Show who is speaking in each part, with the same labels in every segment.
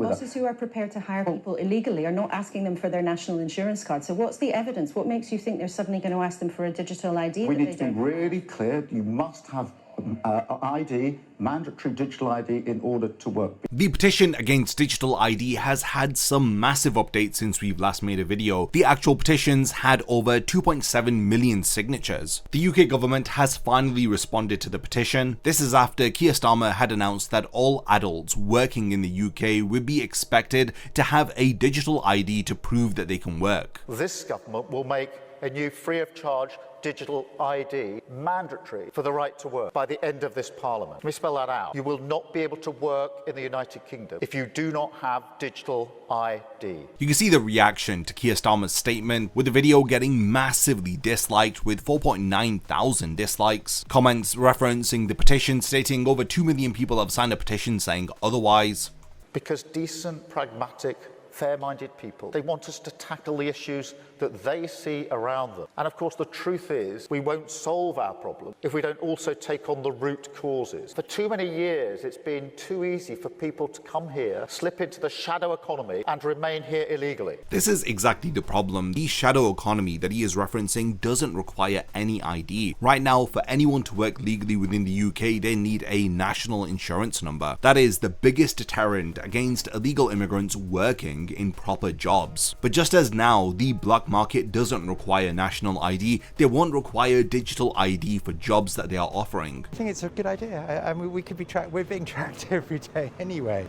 Speaker 1: bosses who are prepared to hire people illegally are not asking them for their national insurance card. So what's the evidence? What makes you think they're suddenly going to ask them for a digital ID?
Speaker 2: We need to be really clear. You must have ID, mandatory digital ID, in order to work.
Speaker 3: The petition against digital ID has had some massive updates since we've last made a video. The actual petitions had over 2.7 million signatures. The UK government has finally responded to the petition. This is after Keir Starmer had announced that all adults working in the UK would be expected to have a digital ID to prove that they can work.
Speaker 4: This government will make a new free of charge digital ID mandatory for the right to work by the end of this Parliament. Let me spell that out. You will not be able to work in the United Kingdom if you do not have digital ID.
Speaker 3: You can see the reaction to Keir Starmer's statement, with the video getting massively disliked with 4.9 thousand dislikes. Comments referencing the petition stating over 2 million people have signed a petition saying otherwise.
Speaker 4: Because decent, pragmatic, fair-minded people, they want us to tackle the issues that they see around them. And of course, the truth is, we won't solve our problem if we don't also take on the root causes. For too many years, it's been too easy for people to come here, slip into the shadow economy, and remain here illegally.
Speaker 3: This is exactly the problem. The shadow economy that he is referencing doesn't require any ID. Right now, for anyone to work legally within the UK, they need a national insurance number. That is the biggest deterrent against illegal immigrants working in proper jobs. But just as now, the black market doesn't require national ID, they won't require digital ID for jobs that they are offering.
Speaker 5: I think it's a good idea. I mean, we could be we're being tracked every day anyway,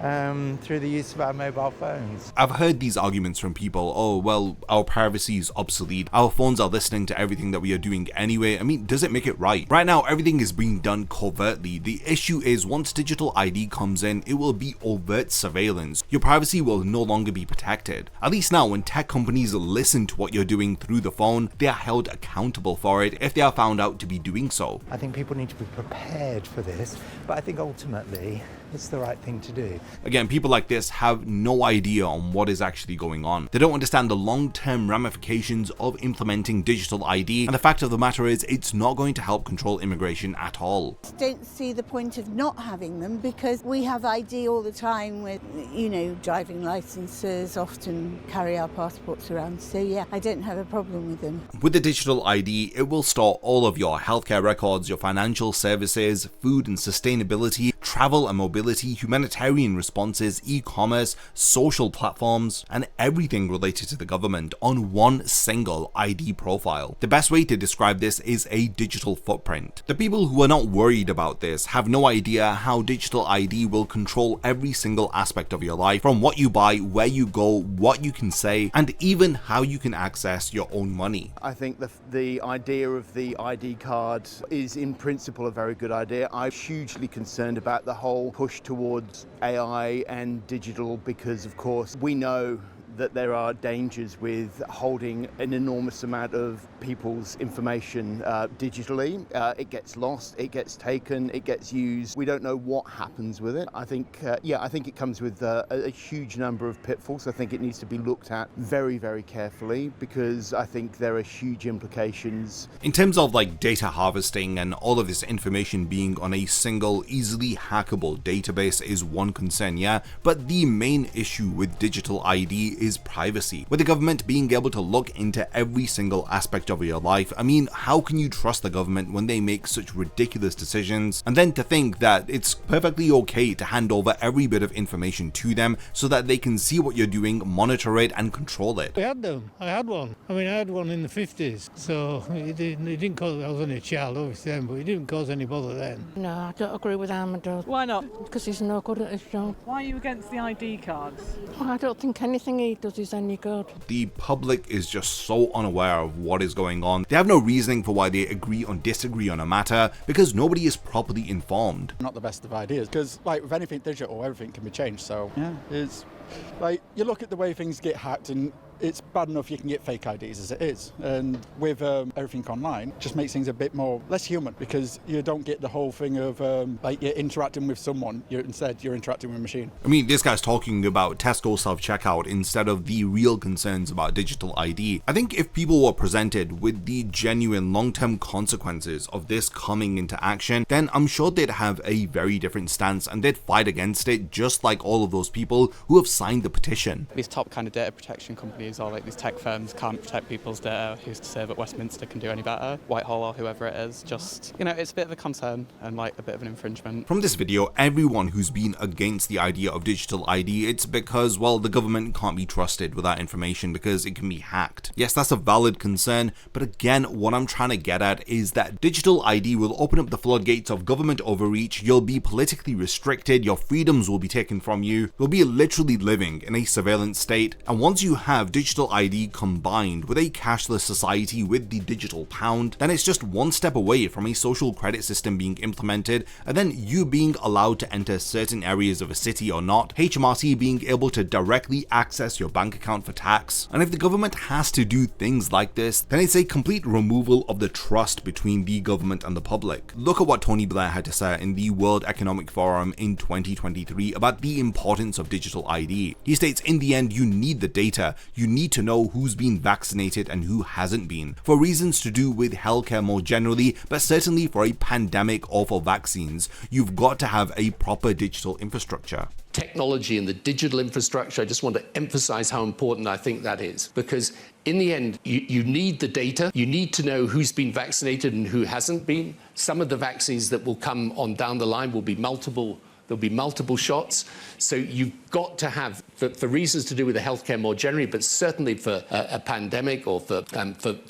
Speaker 5: through the use of our mobile phones.
Speaker 3: I've heard these arguments from people, oh, well, our privacy is obsolete. Our phones are listening to everything that we are doing anyway. I mean, does it make it right? Right now, everything is being done covertly. The issue is once digital ID comes in, it will be overt surveillance. Your privacy will no longer be protected. At least now, when tech companies listen to what you're doing through the phone, they are held accountable for it if they are found out to be doing so.
Speaker 5: I think people need to be prepared for this, but I think ultimately it's the right thing to do.
Speaker 3: Again, people like this have no idea on what is actually going on. They don't understand the long-term ramifications of implementing digital ID, and the fact of the matter is it's not going to help control immigration at all.
Speaker 6: Don't see the point of not having them because we have ID all the time with, you know, driving licenses, often carry our passports around. So yeah, I don't have a problem with them.
Speaker 3: With the digital ID, it will store all of your healthcare records, your financial services, food and sustainability, travel and mobility, humanitarian responses, e-commerce, social platforms, and everything related to the government on one single ID profile. The best way to describe this is a digital footprint. The people who are not worried about this have no idea how digital ID will control every single aspect of your life, from what you buy, where you go, what you can say, and even how you can access your own money.
Speaker 7: I think the idea of the ID card is in principle a very good idea. I'm hugely concerned about the whole push towards AI and digital because, of course, we know that there are dangers with holding an enormous amount of people's information digitally. It gets lost, it gets taken, it gets used. We don't know what happens with it. I think it comes with a huge number of pitfalls. I think it needs to be looked at very, very carefully because I think there are huge implications.
Speaker 3: In terms of like data harvesting and all of this information being on a single, easily hackable database is one concern, yeah, but the main issue with digital ID is privacy. With the government being able to look into every single aspect of your life, I mean, how can you trust the government when they make such ridiculous decisions? And then to think that it's perfectly okay to hand over every bit of information to them so that they can see what you're doing, monitor it, and control it.
Speaker 8: We had them. I had one. I mean, I had one in the 50s, so it didn't cause, I was only a child obviously then, but it didn't cause any bother then.
Speaker 9: No, I don't agree with Armadale.
Speaker 10: Why not?
Speaker 9: Because he's no good at his job.
Speaker 10: Why are you against the ID cards?
Speaker 9: Well, I don't think anything he does is any good.
Speaker 3: The public is just so unaware of what is going on. They have no reasoning for why they agree or disagree on a matter because nobody is properly informed.
Speaker 11: Not the best of ideas because, like, with anything digital, everything can be changed. So yeah, it's like you look at the way things get hacked and it's bad enough you can get fake IDs as it is. And with everything online, it just makes things a bit more less human, because you don't get the whole thing of like you're interacting with someone, instead you're interacting with a machine.
Speaker 3: I mean, this guy's talking about Tesco self-checkout instead of the real concerns about digital ID. I think if people were presented with the genuine long-term consequences of this coming into action, then I'm sure they'd have a very different stance and they'd fight against it, just like all of those people who have signed the petition.
Speaker 12: These top kind of data protection companies or like these tech firms can't protect people's data. Who's to say that Westminster can do any better? Whitehall or whoever it is, just, you know, it's a bit of a concern and like a bit of an infringement.
Speaker 3: From this video, everyone who's been against the idea of digital ID, it's because, well, the government can't be trusted with that information because it can be hacked. Yes, that's a valid concern, but again, what I'm trying to get at is that digital ID will open up the floodgates of government overreach. You'll be politically restricted, your freedoms will be taken from you, you'll be literally living in a surveillance state. And once you have digital ID combined with a cashless society with the digital pound, then it's just one step away from a social credit system being implemented, and then you being allowed to enter certain areas of a city or not, HMRC being able to directly access your bank account for tax. And if the government has to do things like this, then it's a complete removal of the trust between the government and the public. Look at what Tony Blair had to say in the World Economic Forum in 2023 about the importance of digital ID. He states, in the end, you need the data. You need to know who's been vaccinated and who hasn't been, for reasons to do with healthcare more generally, but certainly for a pandemic or for vaccines, you've got to have a proper digital infrastructure.
Speaker 13: Technology and the digital infrastructure, I just want to emphasize how important I think that is, because in the end, you need the data. You need to know who's been vaccinated and who hasn't been. Some of the vaccines that will come on down the line will be multiple. There'll be multiple shots. So you've got to have, for reasons to do with the healthcare more generally, but certainly for a pandemic or for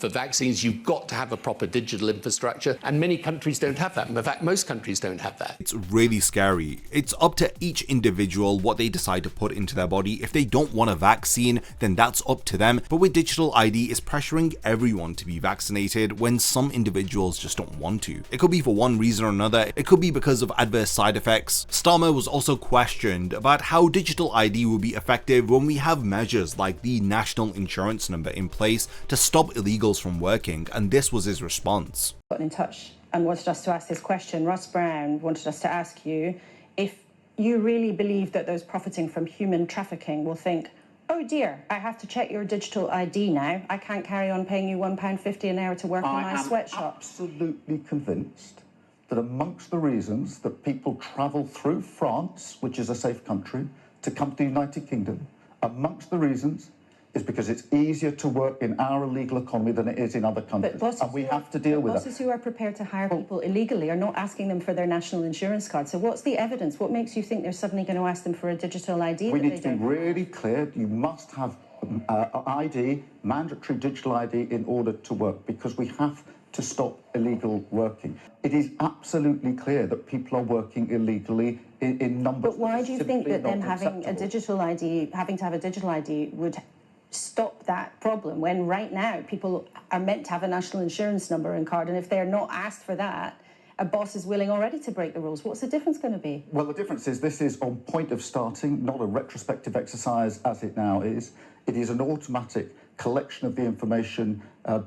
Speaker 13: vaccines, you've got to have a proper digital infrastructure. And many countries don't have that. In fact, most countries don't have that.
Speaker 3: It's really scary. It's up to each individual what they decide to put into their body. If they don't want a vaccine, then that's up to them. But with digital ID, it's pressuring everyone to be vaccinated when some individuals just don't want to. It could be for one reason or another. It could be because of adverse side effects. Starmer was also questioned about how digital ID will be effective when we have measures like the national insurance number in place to stop illegals from working, and this was his response.
Speaker 1: Got in touch and wanted us to ask this question. Ross Brown wanted us to ask you if you really believe that those profiting from human trafficking will think, oh dear, I have to check your digital ID now. I can't carry on paying you £1.50 an hour to work in my sweatshop.
Speaker 2: I'm absolutely convinced that amongst the reasons that people travel through France, which is a safe country, to come to the United Kingdom, amongst the reasons is because it's easier to work in our illegal economy than it is in other countries. And we have to deal with that.
Speaker 1: Bosses who are prepared to hire people illegally are not asking them for their national insurance card. So what's the evidence? What makes you think they're suddenly going to ask them for a digital ID?
Speaker 2: We need to be really clear. You must have ID, mandatory digital ID, in order to work, because we have to stop illegal working. It is absolutely clear that people are working illegally in numbers.
Speaker 1: But why do you think that then having to have a digital ID would stop that problem, when right now people are meant to have a national insurance number and card, and if they're not asked for that, a boss is willing already to break the rules? What's the difference going to be?
Speaker 2: Well, the difference is this is on point of starting, not a retrospective exercise as it now is. It is an automatic collection of the information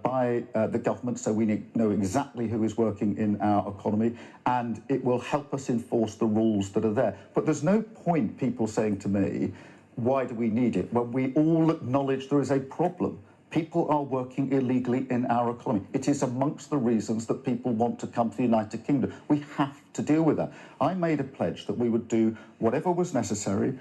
Speaker 2: by the government, so we know exactly who is working in our economy, and it will help us enforce the rules that are there. But there's no point people saying to me, why do we need it, when we all acknowledge there is a problem. People are working illegally in our economy. It is amongst the reasons that people want to come to the United Kingdom. We have to deal with that. I made a pledge that we would do whatever was necessary,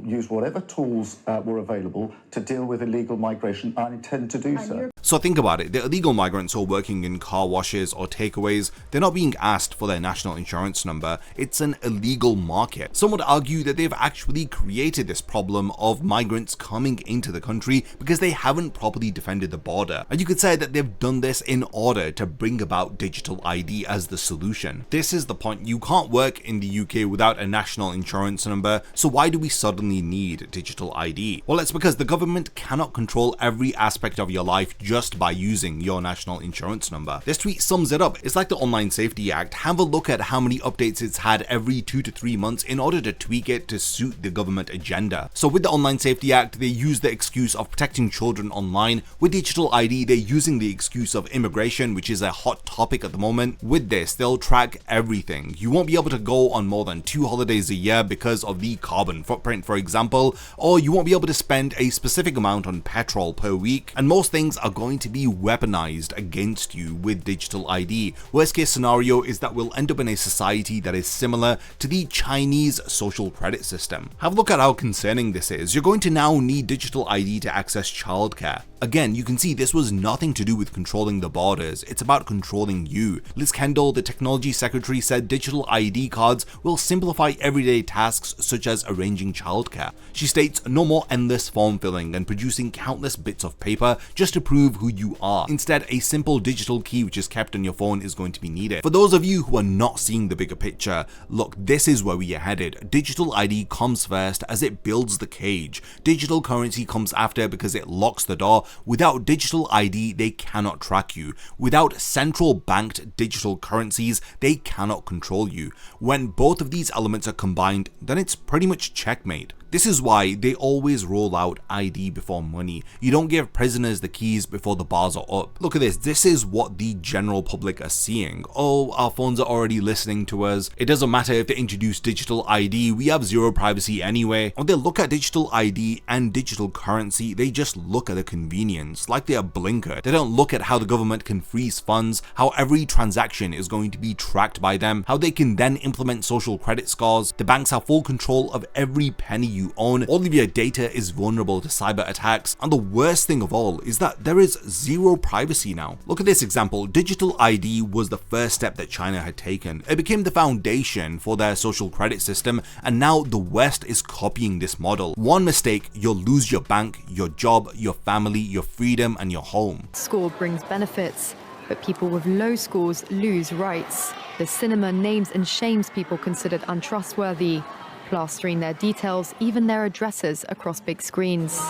Speaker 2: use whatever tools were available to deal with illegal migration. I intend to do so.
Speaker 3: So think about it, the illegal migrants who are working in car washes or takeaways, they're not being asked for their national insurance number. It's an illegal market. Some would argue that they've actually created this problem of migrants coming into the country because they haven't properly defended the border. And you could say that they've done this in order to bring about digital ID as the solution. This is the point. You can't work in the UK without a national insurance number, so why do we suddenly need digital ID? Well, it's because the government cannot control every aspect of your life just just by using your national insurance number. This tweet sums it up. It's like the Online Safety Act. Have a look at how many updates it's had every 2 to 3 months in order to tweak it to suit the government agenda. So with the Online Safety Act, they use the excuse of protecting children online. With Digital ID, they're using the excuse of immigration, which is a hot topic at the moment. With this, they'll track everything. You won't be able to go on more than 2 holidays a year because of the carbon footprint, for example, or you won't be able to spend a specific amount on petrol per week, and most things are going to be weaponized against you with Digital ID. Worst case scenario is that we'll end up in a society that is similar to the Chinese social credit system. Have a look at how concerning this is. You're going to now need Digital ID to access childcare. Again, you can see this was nothing to do with controlling the borders, it's about controlling you. Liz Kendall, the technology secretary, said Digital ID cards will simplify everyday tasks such as arranging childcare. She states no more endless form filling and producing countless bits of paper just to prove who you are. Instead, a simple digital key which is kept on your phone is going to be needed. For those of you who are not seeing the bigger picture, look, this is where we are headed. Digital ID comes first as it builds the cage. Digital currency comes after because it locks the door. Without Digital ID, they cannot track you. Without central banked digital currencies, they cannot control you. When both of these elements are combined, then it's pretty much checkmate. This is why they always roll out ID before money. You don't give prisoners the keys before the bars are up. Look at this. This is what the general public are seeing. Oh, our phones are already listening to us. It doesn't matter if they introduce Digital ID. We have zero privacy anyway. When they look at Digital ID and digital currency, they just look at the convenience, like they are blinkered. They don't look at how the government can freeze funds, how every transaction is going to be tracked by them, how they can then implement social credit scores. The banks have full control of every penny you own. All of your data is vulnerable to cyber attacks, and the worst thing of all is that there is zero privacy now. Look at this example. Digital ID was the first step that China had taken. It became the foundation for their social credit system, and now the West is copying this model. One mistake, you'll lose your bank, your job, your family, your freedom, and your home.
Speaker 14: Score brings benefits, but people with low scores lose rights. The cinema names and shames people considered untrustworthy, plastering their details, even their addresses, across big screens.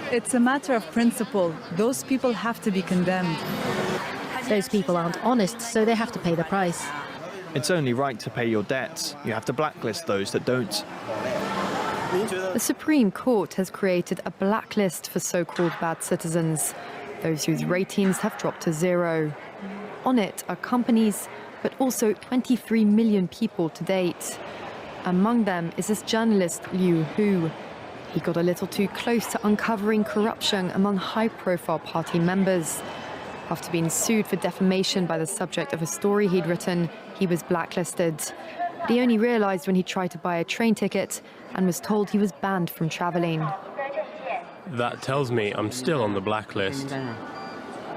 Speaker 10: It's a matter of principle. Those people have to be condemned.
Speaker 15: Those people aren't honest, so they have to pay the price.
Speaker 16: It's only right to pay your debts. You have to blacklist those that don't.
Speaker 14: The Supreme Court has created a blacklist for so-called bad citizens, those whose ratings have dropped to 0. On it are companies, but also 23 million people to date. Among them is this journalist, Liu Hu. He got a little too close to uncovering corruption among high-profile party members. After being sued for defamation by the subject of a story he'd written, he was blacklisted. But he only realized when he tried to buy a train ticket and was told he was banned from traveling.
Speaker 17: That tells me I'm still on the blacklist.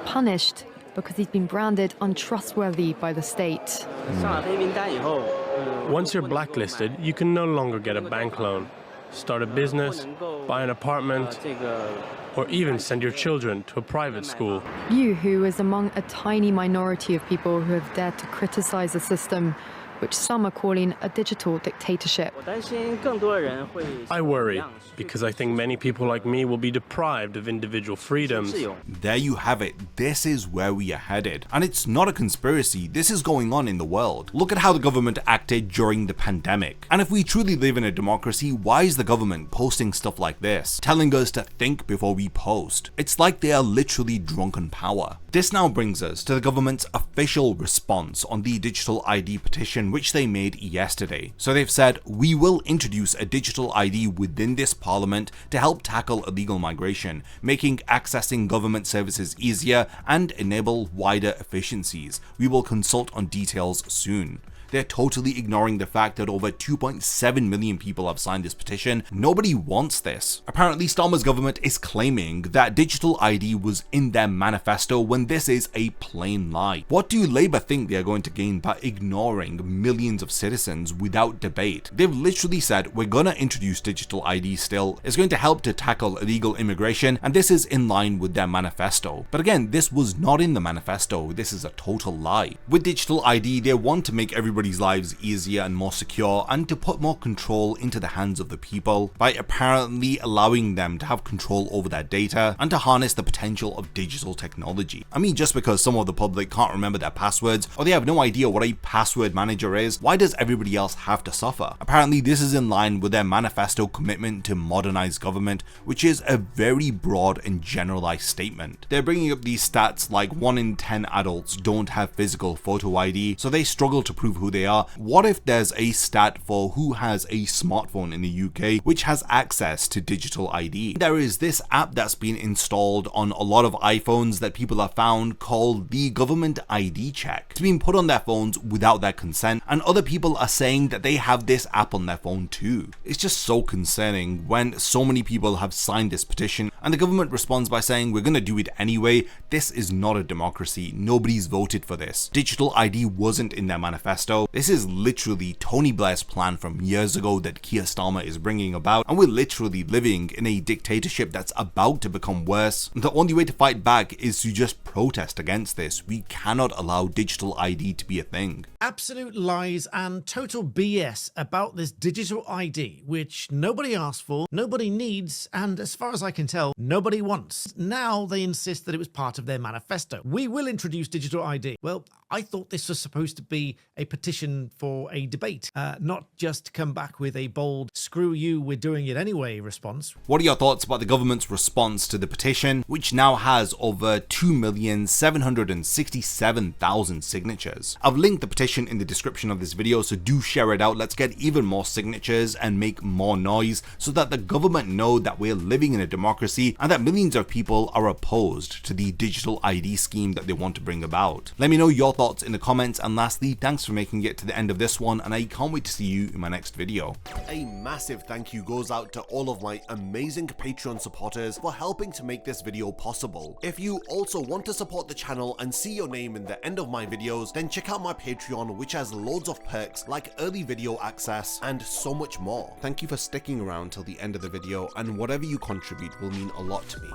Speaker 14: Punished because he's been branded untrustworthy by the state.
Speaker 17: Once you're blacklisted, you can no longer get a bank loan, start a business, buy an apartment, or even send your children to a private school.
Speaker 14: Liu Hu is among a tiny minority of people who have dared to criticize the system, which some are calling a digital dictatorship.
Speaker 17: I worry, because I think many people like me will be deprived of individual freedoms.
Speaker 3: There you have it. This is where we are headed. And it's not a conspiracy. This is going on in the world. Look at how the government acted during the pandemic. And if we truly live in a democracy, why is the government posting stuff like this, telling us to think before we post? It's like they are literally drunk on power. This now brings us to the government's official response on the Digital ID petition which they made yesterday. So they've said, we will introduce a digital ID within this parliament to help tackle illegal migration, making accessing government services easier and enable wider efficiencies. We will consult on details soon. They're totally ignoring the fact that over 2.7 million people have signed this petition. Nobody wants this. Apparently, Starmer's government is claiming that digital ID was in their manifesto when this is a plain lie. What do Labour think they are going to gain by ignoring millions of citizens without debate? They've literally said, we're gonna introduce digital ID still. It's going to help to tackle illegal immigration, and this is in line with their manifesto. But again, this was not in the manifesto. This is a total lie. With digital ID, they want to make everybody everybody's lives easier and more secure, and to put more control into the hands of the people by apparently allowing them to have control over their data and to harness the potential of digital technology. I mean, just because some of the public can't remember their passwords or they have no idea what a password manager is, why does everybody else have to suffer? Apparently this is in line with their manifesto commitment to modernize government, which is a very broad and generalized statement. They're bringing up these stats like 1 in 10 adults don't have physical photo ID, so they struggle to prove who they are. What if there's a stat for who has a smartphone in the UK which has access to digital ID? There is this app that's been installed on a lot of iPhones that people have found called the Government ID Check. It's been put on their phones without their consent, and other people are saying that they have this app on their phone too. It's just so concerning when so many people have signed this petition and the government responds by saying we're gonna do it anyway. This is not a democracy. Nobody's voted for this. Digital ID wasn't in their manifesto. This is literally Tony Blair's plan from years ago that Keir Starmer is bringing about, and we're literally living in a dictatorship that's about to become worse. The only way to fight back is to just protest against this. We cannot allow digital ID to be a thing.
Speaker 18: Absolute lies and total BS about this digital ID, which nobody asked for, nobody needs, and as far as I can tell, nobody wants. Now they insist that it was part of their manifesto. We will introduce digital ID. Well, I thought this was supposed to be a petition for a debate, not just come back with a bold, screw you, we're doing it anyway response.
Speaker 3: What are your thoughts about the government's response to the petition, which now has over 2,767,000 signatures? I've linked the petition in the description of this video, so do share it out. Let's get even more signatures and make more noise so that the government know that we're living in a democracy and that millions of people are opposed to the digital ID scheme that they want to bring about. Let me know your thoughts in the comments, and lastly, thanks for making it to the end of this one, and I can't wait to see you in my next video.
Speaker 19: A massive thank you goes out to all of my amazing Patreon supporters for helping to make this video possible. If you also want to support the channel and see your name in the end of my videos, then check out my Patreon, which has loads of perks like early video access and so much more. Thank you for sticking around till the end of the video, and whatever you contribute will mean a lot to me.